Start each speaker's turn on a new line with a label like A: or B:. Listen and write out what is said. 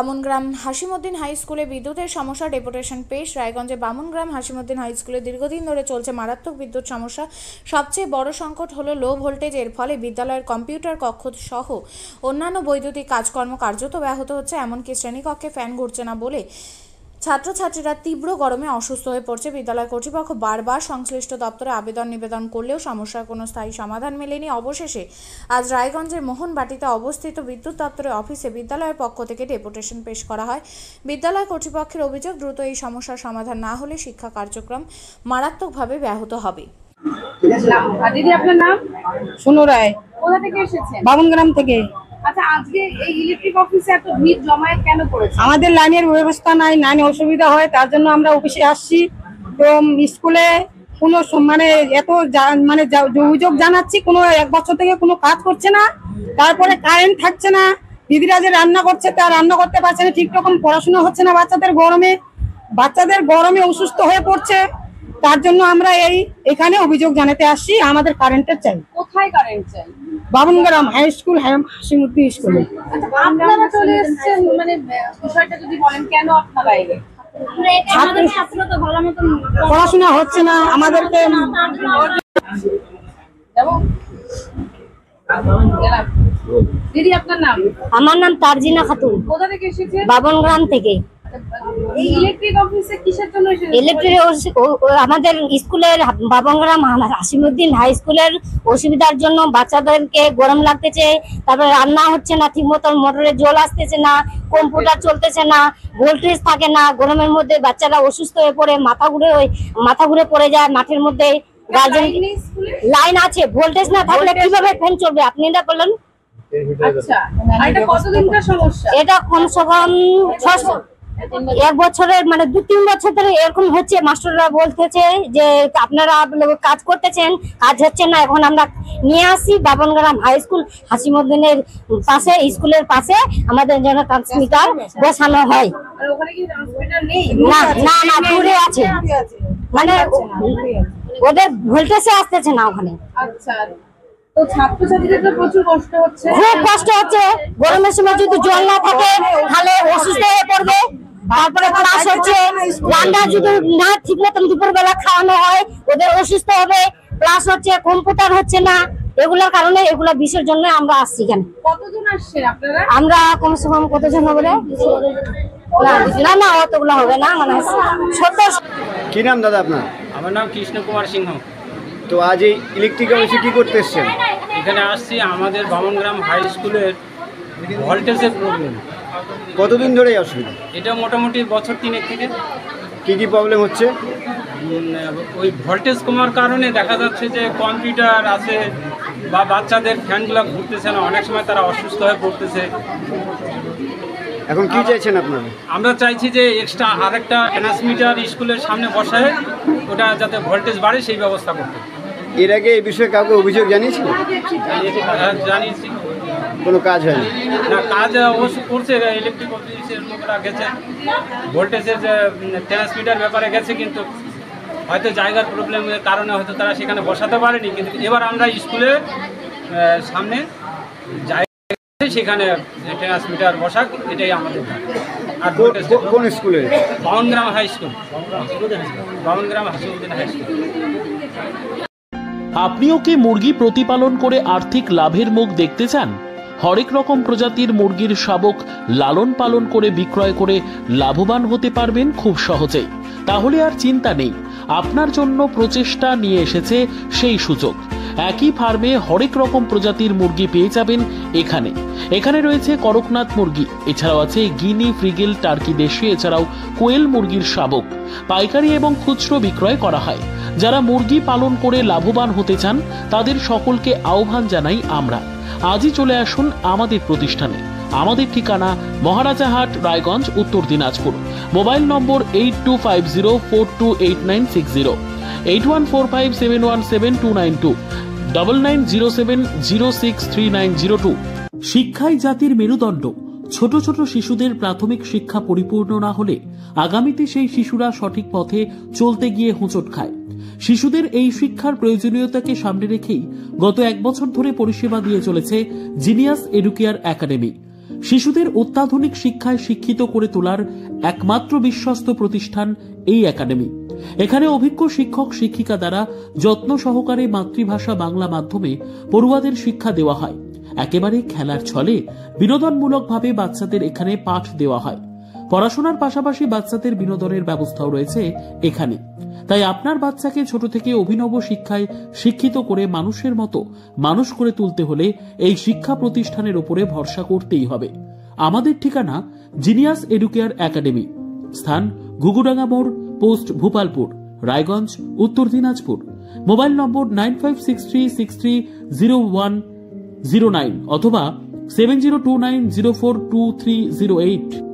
A: বামুনগ্রাম Hashimuddin high স্কুলে বিদ্যুতের সমস্যা, ডেপুটেশন পেশ। রায়গঞ্জে বামুনগ্রাম হাসিমুদ্দিন হাই স্কুলে দীর্ঘদিন ধরে চলছে মারাত্মক বিদ্যুৎ সমস্যা। সবচেয়ে বড় সংকট হলো লো ভোল্টেজ। এর ফলে বিদ্যালয়ের কম্পিউটার কক্ষ সহ অন্যান্য বৈদ্যুতিক কাজকর্ম কার্যত ব্যাহত হচ্ছে। এমনকি শ্রেণীকক্ষে ফ্যান ঘুরছে না বলে ছাত্রছাত্রীরা তীব্র গরমে অসুস্থ হয়ে পড়ছে। বিদ্যালয় কর্তৃপক্ষ বারবার সংশ্লিষ্ট দপ্তরে আবেদন নিবেদন করলেও সমস্যার কোনো স্থায়ী সমাধান মেলেনি। অবশেষে আজ রায়গঞ্জের মোহনবাটিতে অবস্থিত বিদ্যুৎ দপ্তরের অফিসে বিদ্যালয়ের পক্ষ থেকে ডেপুটেশন পেশ করা হয়। বিদ্যালয় কর্তৃপক্ষের অভিযোগ, দ্রুত এই সমস্যার সমাধান না হলে শিক্ষা কার্যক্রম মারাত্মকভাবে ব্যাহত হবে।
B: দিদি, আপনার নাম?
C: সোনু রায়।
B: কোথা থেকে এসেছেন?
C: বামুনগ্রাম থেকে।
B: আচ্ছা, আজকে এই ইলেকট্রিক অফিসে এত ভিড় জমায়েত কেন করেছে?
C: আমাদের লাইনের ব্যবস্থা নাই, লাইনে অসুবিধা হয়, তার জন্য আমরা অফিসে আসছি। তো স্কুলে কোনো মানে এত মানে অভিযোগ জানাচ্ছি, কোনো 1 বছর থেকে কোনো কাজ করছে না। তারপরে কারেন্ট থাকছে না, দিদিরা যে রান্না করছে তা রান্না করতে পারছে না, ঠিক রকম পড়াশোনা হচ্ছে না। বাচ্চাদের গরমে অসুস্থ হয়ে পড়ছে। তার জন্য আমরা এখানে অভিযোগ জানাতে আসছি। আমাদের কারেন্টের চাই।
B: কোথায় কারেন্ট চাই?
C: বামুনগ্রাম হাই স্কুল, হাসিমুদ্দিন স্কুলে।
B: আপনারা চলে এসেছেন, মানে বিষয়টা যদি বলেন কেন আপনারা এলে?
C: পড়াশোনা হচ্ছে না আমাদেরকে।
B: দিদি, আপনার নাম?
D: আমার নাম তারজিনা খাতুন।
B: কোথা থেকে এসেছেন?
D: বাবনগ্রাম থেকে।
B: এই ইলেকট্রিক অফিসে কিসের জন্য এসেছেন?
D: ইলেকট্রিক আমাদের স্কুলের বাবনগ্রাম হাসিমুদ্দিন হাই স্কুলের অসুবিধার জন্য বাচ্চাদেরকে গরম লাগতেছে, তারপরে রান্না হচ্ছে না ঠিক মতো, মোটরের জল আসতেছে না, কম্পিউটার চলতেছে না, ভোল্টেজ থাকে না। গরমের মধ্যে বাচ্চারা অসুস্থ হয়ে পড়ে, মাথা ঘুরে পড়ে যায় মাঠের মধ্যে। গার্জেন লাইন আছে, ভোল্টেজ না থাকলে কিভাবে ফ্যান চলবে আপনি এটা বলেন?
B: আচ্ছা, এটা কতদিনকার সমস্যা?
D: এটা কমসে কম 1 বছরের, মানে 2-3 বছর ধরে এরকম হচ্ছে। মাস্টাররা বলতেছে যে আপনারা কাজ করতেছেন, কাজ হচ্ছে না। এখন আমরা নিয়ে আসি বাবনগ্রাম হাই স্কুল হাসিমুদ্দিনের পাশে, স্কুলের পাশে আমাদের যেন ট্রান্সমিটার বসানো হয়।
B: ওখানে কি ট্রান্সমিটার নেই?
D: না, দূরে আছে, মানে ওদের ভোল্টেজে আসতেছে না ওখানে।
B: আচ্ছা, তো ছাত্রছাত্রীদের তো প্রচুর কষ্ট হচ্ছে।
D: খুব কষ্ট হচ্ছে। গরমের সময় যদি জল না থাকে তাহলে অসুস্থ হয়ে পড়বে। তারপরে ক্লাস হচ্ছে, রান্না যদি না ঠিক মতন দুপুরবেলা খাওয়ানো হয় ওদের অসুস্থ হবে। ক্লাস হচ্ছে, কম্পিউটার হচ্ছে না। এগুলোর কারণে, এগুলো বিষয়ের জন্য আমরা আসছি এখানে।
B: কতজন আসছেন আপনারা?
D: আমরা কমসে কম কতজন হবে? না অতগুলো হবে না, মানে 70।
E: কি নাম দাদা আপনার?
F: আমার নাম কৃষ্ণ কুমার সিংহ।
E: তো আজ এই ইলেকট্রিক অফিসে কি করতে এসছেন?
F: এখানে আসছি আমাদের বামনগ্রাম হাই স্কুলের ভোল্টেজের প্রবলেম।
E: কতদিন ধরে অসুবিধা?
F: এটা মোটামুটি বছর 3 থেকে।
E: কি প্রবলেম হচ্ছে?
F: ওই ভোল্টেজ কমার কারণে দেখা যাচ্ছে যে কম্পিউটার আছে বা বাচ্চাদের ফ্যানগুলো ঘুরতেছে না, অনেক সময় তারা অসুস্থ হয়ে পড়তেছে।
E: এখন কি চাইছেন আপনারা?
F: আমরা চাইছি যে এক্সট্রা আরেকটা ট্রান্সমিটার স্কুলের সামনে বসায় ওটা যাতে ভোল্টেজ বাড়ে সেই ব্যবস্থা করতে।
E: এর আগে এই বিষয়ে কাউকে অভিযোগ জানিয়েছিল?
F: জানিয়েছি,
E: কোনো কাজ হয়নি
F: না। কাজ অবশ্য করছে, ইলেকট্রিক অফিসের লোকরা গেছে, ভোল্টেজের ট্রান্সমিটার ব্যাপারে গেছে, কিন্তু হয়তো জায়গার প্রবলেমের কারণে হয়তো তারা সেখানে বসাতে পারেনি। কিন্তু এবার আমরা স্কুলের সামনে সেখানে ট্রান্সমিটার বসাক, এটাই আমাদের। আর
E: কোন স্কুলে?
F: Bamangram high school, Bamangram Hasimuddin high school.
G: আপনিও কি মুরগি প্রতিপালন করে আর্থিক লাভের মুখ দেখতে চান? হরেক রকম প্রজাতির মুরগির শাবক লালন পালন করে বিক্রয় করে লাভবান হতে পারবেন খুব সহজেই। তাহলে আর চিন্তা নেই, আপনার জন্য প্রচেষ্টা নিয়ে এসেছে সেই সুযোগ। একই ফার্মে হরেক রকম প্রজাতির মুরগি পেয়ে যাবেন এখানে রয়েছে করকনাথ মুরগি, এছাড়াও আছে গিনি, ফ্রিগেল, টার্কি দেশি, এছাড়াও কোয়েল মুরগির শাবক। পাইকারি এবং খুচরো বিক্রয় করা হয়। যারা মুরগি পালন করে লাভবান হতে চান তাদের সকলকে আহ্বান জানাই আমরা। আজই চলে আসুন আমাদের প্রতিষ্ঠানে। আমাদের ঠিকানা মহারাজাহাট, রায়গঞ্জ, উত্তর দিনাজপুর। মোবাইল নম্বর 8250428960, 8145717292, 9907063902। শিক্ষাই জাতির মেরুদণ্ড। ছোট ছোট শিশুদের প্রাথমিক শিক্ষা পরিপূর্ণ না হলে আগামীতে সেই শিশুরা সঠিক পথে চলতে গিয়ে হোঁচট খায়। শিশুদের এই শিক্ষার প্রয়োজনীয়তাকে সামনে রেখেই গত 1 বছর ধরে পরিষেবা দিয়ে চলেছে জিনিয়াস এডুকেয়ার একাডেমি। শিশুদের অত্যাধুনিক শিক্ষায় শিক্ষিত করে তোলার একমাত্র বিশ্বস্ত প্রতিষ্ঠান এই একাডেমি। এখানে অভিজ্ঞ শিক্ষক শিক্ষিকা দ্বারা যত্ন সহকারে মাতৃভাষা বাংলা মাধ্যমে পড়ুয়াদের শিক্ষা দেওয়া হয়। একেবারে খেলার ছলে বিনোদনমূলকভাবে বাচ্চাদের এখানে পাঠ দেওয়া হয়। পড়াশোনার পাশাপাশি বাচ্চাদের বিনোদনের ব্যবস্থাও রয়েছে এখানে। তাই আপনার বাচ্চাকে ছোট থেকে অভিনব শিক্ষায় শিক্ষিত করে মানুষের মতো মানুষ করে তুলতে হলে এই শিক্ষা প্রতিষ্ঠানের উপরে ভরসা করতেই হবে। আমাদের ঠিকানা জিনিয়াস এডুকেয়ার একাডেমি, স্থান ঘুঘুডাঙ্গা মোড়, পোস্ট ভূপালপুর, রায়গঞ্জ, উত্তর দিনাজপুর। মোবাইল নম্বর 9563630109 অথবা 7029042308।